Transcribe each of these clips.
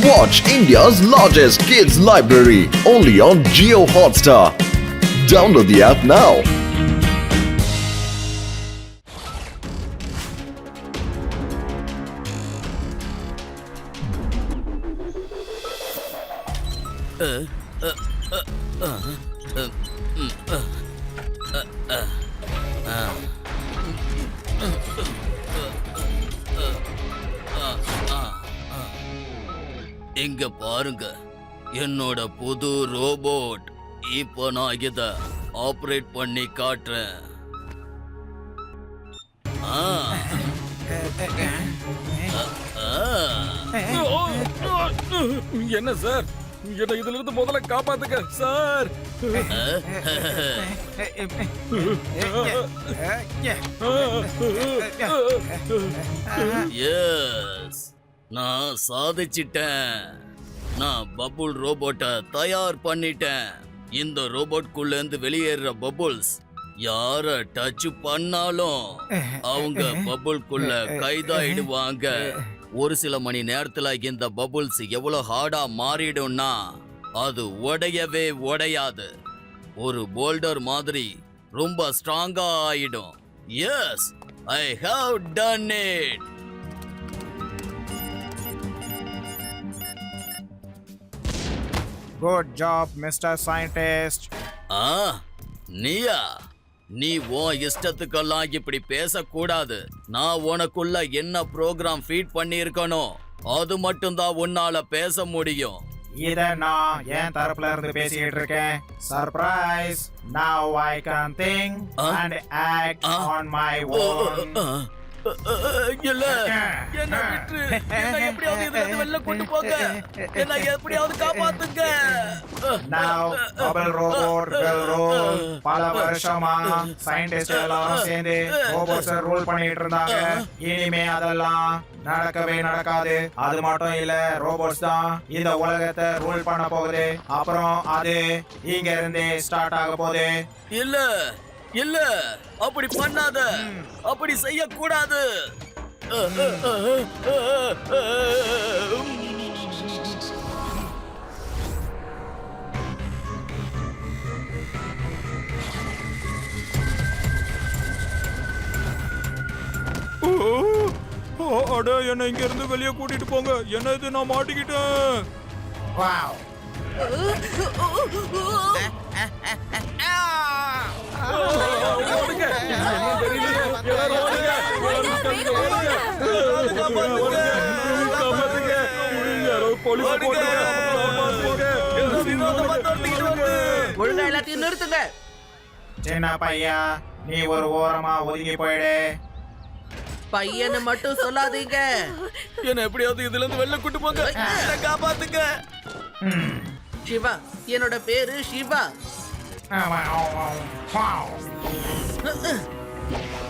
Watch India's largest kids library only on Jio Hotstar. Download the app now. இங்க பாருங்க, என்னோட புது robot. இப்போ நான் இத ஆபரேட் பண்ணி காட்டுறேன். என்ன சார், என்ன இதுல இருந்து முதல்ல காப்பாத்துங்க சார். எஸ், நான் சாதிச்சிட்டேன். நான் பபுள் ரோபோட்டை தயார் பண்ணிட்டேன். இந்த ரோபோட்குள்ள இருந்து வெளியேற பபுள்ஸ் யார டச் பண்ணாலும் அவங்க பபுள்குள்ள கைதாயிடுவாங்க. ஒரு சில மணி நேரத்துல இந்த பபுள்ஸ் எவ்வளவு ஹார்டா மாறிடும்னா அது உடையவே உடையாது. ஒரு போல்டர் மாதிரி ரொம்ப ஸ்ட்ராங்கா ஆயிடும். Yes, I have done it. Good job, Mr. Scientist. நீயா? நீ உன் இஷ்டத்துக்கெல்லாம் இப்படி பேசக்கூடாது. நான் உனக்குள்ள என்ன ப்ரோக்ராம் ஃபீட் பண்ணியிருக்கணும், அது மட்டும்தான் உன்னால பேச முடியும். இத நான் என் தரப்புல இருந்து பேசிட்டு இருக்கேன். Surprise! Now I can think and act on my own. இல்ல, என்ன விட்டு என்ன எப்படியாவது இதுல இருந்து வெளில கொண்டு போங்க. என்ன எப்படியாவது காப்பாத்துங்க. Now bubble robot will roll. பல வருஷமா சயின்டிஸ்ட் எல்லாரும் சேர்ந்து ரோபோட்ஸ் ரூல் பண்ணிட்டு இருந்தாங்க. இனிமே அதெல்லாம் நடக்கவே நடக்காது. அது மட்டும் இல்ல, ரோபோட்ஸ் தான் இந்த உலகத்தை ரூல் பண்ண போகுது. அப்புறம் அது இங்க இருந்து ஸ்டார்ட் ஆக போகுது. இல்ல இல்ல, அப்படி பண்ணாத. அப்படி செய்ய கூடாது. அட, என்ன இங்க இருந்து வெளியே கூட்டிட்டு போங்க. என்ன இது, நான் மாட்டிக்கிட்டேன். Wow. ஒழுங்கா எல்லாத்தையும் நிறுத்துங்க. சின்ன பையன், நீ ஒரு ஓரமா ஒதுங்கி போயிடு. பையனை மட்டும் சொல்லாதீங்க. என்ன எப்படியாவது இதுல இருந்து வெளில கூட்டு போங்க. என்ன காப்பாத்துங்க. சிவா, என்னோட பேரு சிவா.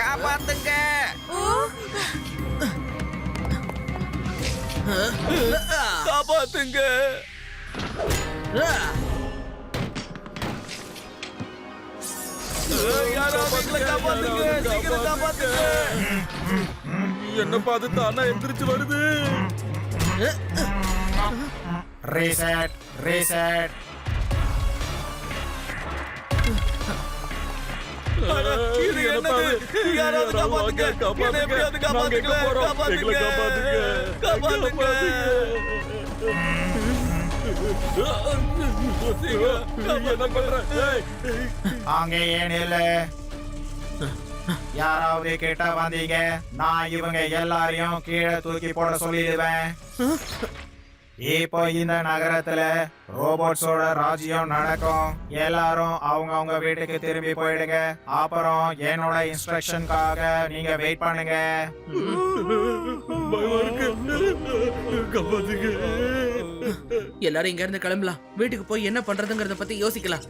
காப்பாத்துங்க. காப்பாத்துங்க. என்னப்பா அது தானா எந்திரிச்சு வருது. Reset reset. அங்க ஏன் இல்ல? யாராவது கேட்டா வந்தீங்க, நான் இவங்க எல்லாரையும் கீழே தூக்கி போட சொல்லிடுவேன். இப்போ இந்த நகரத்துல ரோபோட்ஸோட ராஜ்யம் நடக்கும். எல்லாரும் அவங்க அவங்க வீட்டுக்கு திரும்பி போயிடுங்க. அப்புறம் என்னோட இன்ஸ்ட்ரக்ஷனுக்காக நீங்க வெயிட் பண்ணுங்க. எல்லாரும் இங்க இருந்து கிளம்பலாம். வீட்டுக்கு போய் என்ன பண்றதுங்கறத பத்தி யோசிக்கலாம்.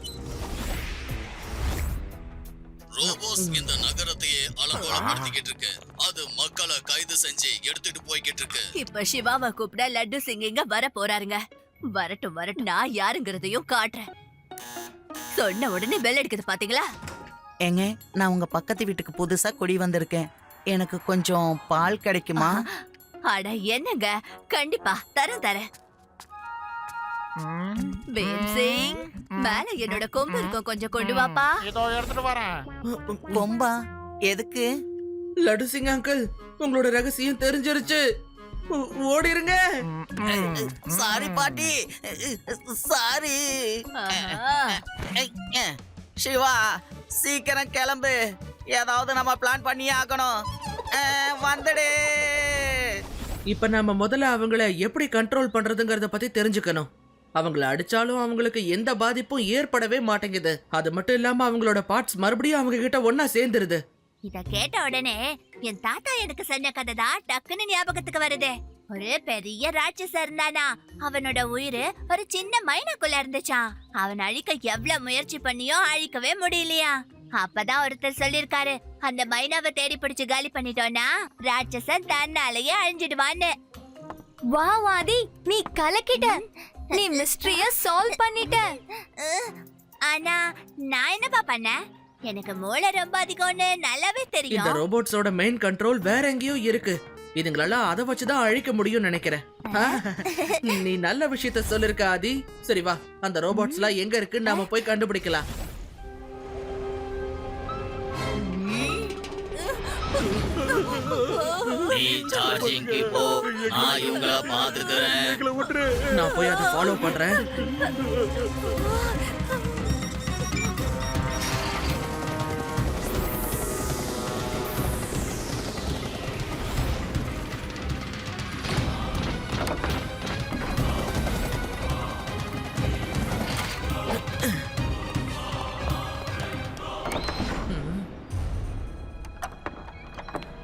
ரோபோஸ் இந்த நகரத்தையே அலங்கோலப்படுத்திக்கிட்டு இருக்கு. அது மக்களை கைது செஞ்சு எடுத்துட்டு போய்கிட்டு இருக்கு. இப்ப சிவாவை கூப்பிட லட்டு சிங் இங்க வர போறாருங்க. வரட்டும் வரட்டும், நான் யாருங்கிறதையும் காட்டுறேன். சொன்ன உடனே பெல் அடிக்குது பாத்தீங்களா? ஏங்க, நான் உங்க பக்கத்து வீட்டுக்கு புதுசா குடி வந்திருக்கேன். எனக்கு கொஞ்சம் பால் கிடைக்குமா? அட என்னங்க, கண்டிப்பா தரேன். பீம் சிங், மேல என்னோட கொம்பு இருக்கும், கொஞ்சம் கொண்டு வாப்பா. இதோ எடுத்துட்டு வரேன். கொம்பா எதுக்கு? லட்டு சிங் அங்கிள், உங்களோட ரகசியம் தெரிஞ்சிருச்சு. ஓடிருங்க. சாரி பாட்டி, சாரி. ஆஹா. சிவா, சீக்கிரம் கிளம்பு. ஏதாவது நம்ம பிளான் பண்ணியே ஆகணும். வந்துடு. இப்ப நாம முதல்ல அவங்கள எப்படி கண்ட்ரோல் பண்றதுங்கறத பத்தி தெரிஞ்சுக்கணும். அவங்கள அடிச்சாலும் அவங்களுக்கு எந்த பாதிப்பும் ஏற்படவே மாட்டேங்குது. அது மட்டும் இல்லாம அவங்களோட பார்ட்ஸ் மறுபடியும் அவங்க கிட்ட ஒன்னா சேர்ந்துருது. இத கேட்ட உடனே என் தாத்தா எனக்கு சொன்ன கதை தான் டக்குன்னு ஞாபகத்துக்கு வருது. ஒரு பெரிய ராட்சசன் இருந்தானா, அவனோட உயிர் ஒரு சின்ன மைனாக்குள்ள இருந்துச்சான். அவன் அழிக்க எவ்வளவு முயற்சி பண்ணியோ அழிக்கவே முடியலையா. அப்பதான் ஒருத்தர் சொல்லிருக்காரு, அந்த மைனாவை தேடி பிடிச்சு காலி பண்ணிட்டோம்னா ராட்சசன் தன்னாலேயே அழிஞ்சிடுவான்னு. வாவ் ஆதி, நீ கலக்கிட்ட. நீ மிஸ்டரிய சால்வ் பண்ணிட்ட. ஆனா நான் என்னப்பா பண்ணேன்? எனக்கு மூளை ரொம்ப அதிகம்னு நல்லாவே இந்த தெரியும். ரோபோட்ஸோட மெயின் கண்ட்ரோல் வேற எங்கேயோ இருக்கு. இதுங்களெல்லாம் அதை வச்சுதான் அழிக்க முடியும்னு நினைக்கிறேன். நீ நல்ல விஷயத்த சொல்லிருக்க ஆதி. சரி வா, அந்த ரோபோட்ஸ் எல்லாம் எங்க இருக்குன்னு நாம போய் கண்டுபிடிக்கலாம். நீ சார்ஜிங்க்கு போ, நான் இவங்கள பாத்துக்கிறேன். நான் போய் அதை ஃபாலோ பண்றேன்.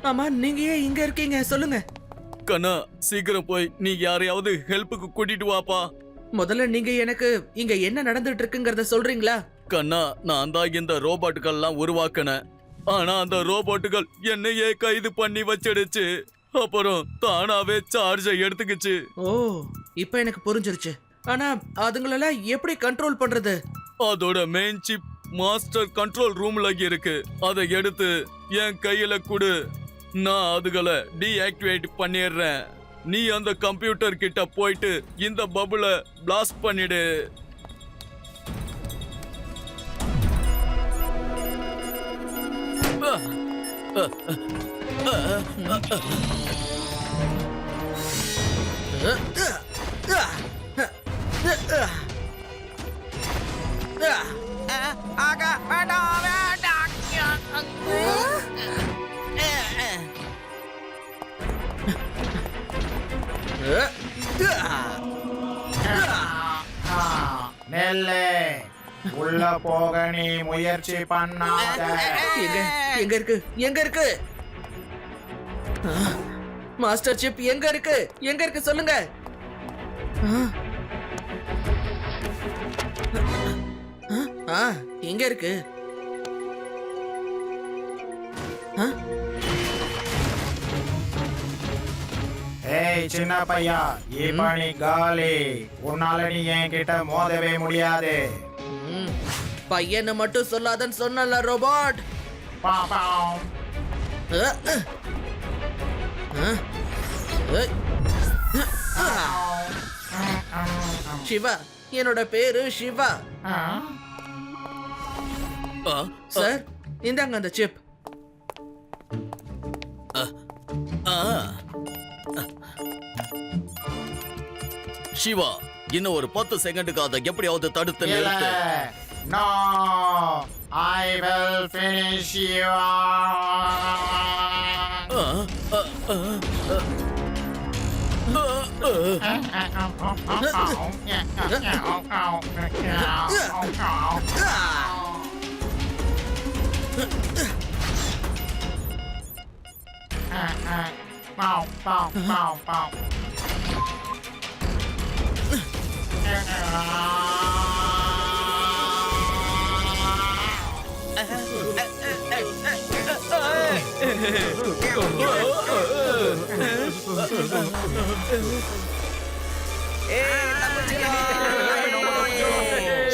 ஆமா, நீங்க ஏன் இங்க இருக்கீங்க சொல்லுங்க. கண்ணா, சீக்கிரம் போய் நீ யாரையாவது ஹெல்ப்புக்கு கூட்டிட்டு வாப்பா. முதல்ல நீங்க எனக்கு இங்க என்ன நடந்துட்டு இருக்குங்கறத சொல்றீங்களா? கண்ணா, நான் தான் இந்த ரோபோட்டுகள்லாம் உருவாக்கினேன். ஆனா அந்த ரோபோட்டுகள் என்னையே கைது பண்ணி வச்சிடுச்சு. அப்புறம் தானாவே சார்ஜை எடுத்துக்கிச்சு. ஓ, இப்ப எனக்கு புரிஞ்சிருச்சு. ஆனா அதுங்களெல்லாம் எப்படி கண்ட்ரோல் பண்றது? அதோட மெயின் சிப் மாஸ்டர் கண்ட்ரோல் ரூம்ல இருக்கு. அதை எடுத்து என் கையில கொடு. நான் அதுகளை டீஆக்டிவேட் பண்ணிடுறேன். நீ அந்த கம்ப்யூட்டர் கிட்ட போயிட்டு இந்த பபுளை பிளாஸ்ட் பண்ணிடு. ஆகா, வேண்டாம், வேண்டாம். நெல்லே, உள்ள போக நீ முயற்சி பண்ணாத. எங்க எங்க இருக்கு? எங்க இருக்கு? மாஸ்டர் சிப் எங்க இருக்கு? எங்க இருக்கு சொல்லுங்க. எங்க இருக்கு? ஏய் சின்ன பையா, இப்ப நீ காலி. உன்னால நீ என்கிட்ட மோதவே முடியாது. பையனை மட்டும் சொல்லாதன்னு சொன்னல ரோபோட். பாப்பாம். சிவா, என்னோட பேரு சிவா. சார், இந்தாங்க அந்த சிப். சிவா, இன்னும் ஒரு 10 செகண்டுக்கு அதை எப்படியாவது தடுத்து நிறுத்து. No, I will finish you.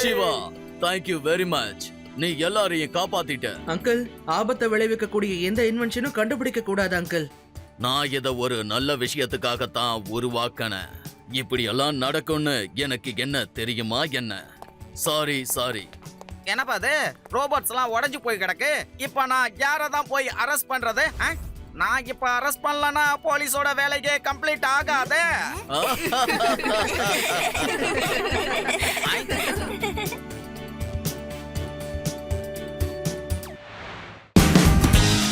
Siva, thank you very much. நீ எல்லாரையும் காப்பாத்திட்ட. அங்கிள், ஆபத்தை விளைவிக்க கூடிய எந்த இன்வென்ஷனும் கண்டுபிடிக்க கூடாது அங்கிள். நான் இத ஒரு நல்ல விஷயத்துக்காகத்தான் உருவாக்கினேன். இப்படி எல்லாம் நடக்கும்னு எனக்கு என்ன தெரியுமா என்ன? சாரி. என்னப்பா அது ரோபோட்ஸ் எல்லாம் உடைஞ்சு போய் கிடக்கு. இப்ப நான் யாரை தான் போய் அரெஸ்ட் பண்றது? நான் இப்ப அரெஸ்ட் பண்ணலனா போலீஸோட வேலைக்கே கம்ப்ளீட் ஆகாது.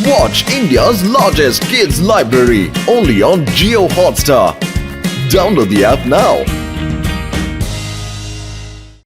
Watch India's largest kids library only on Geo Hotstar. Download the app now.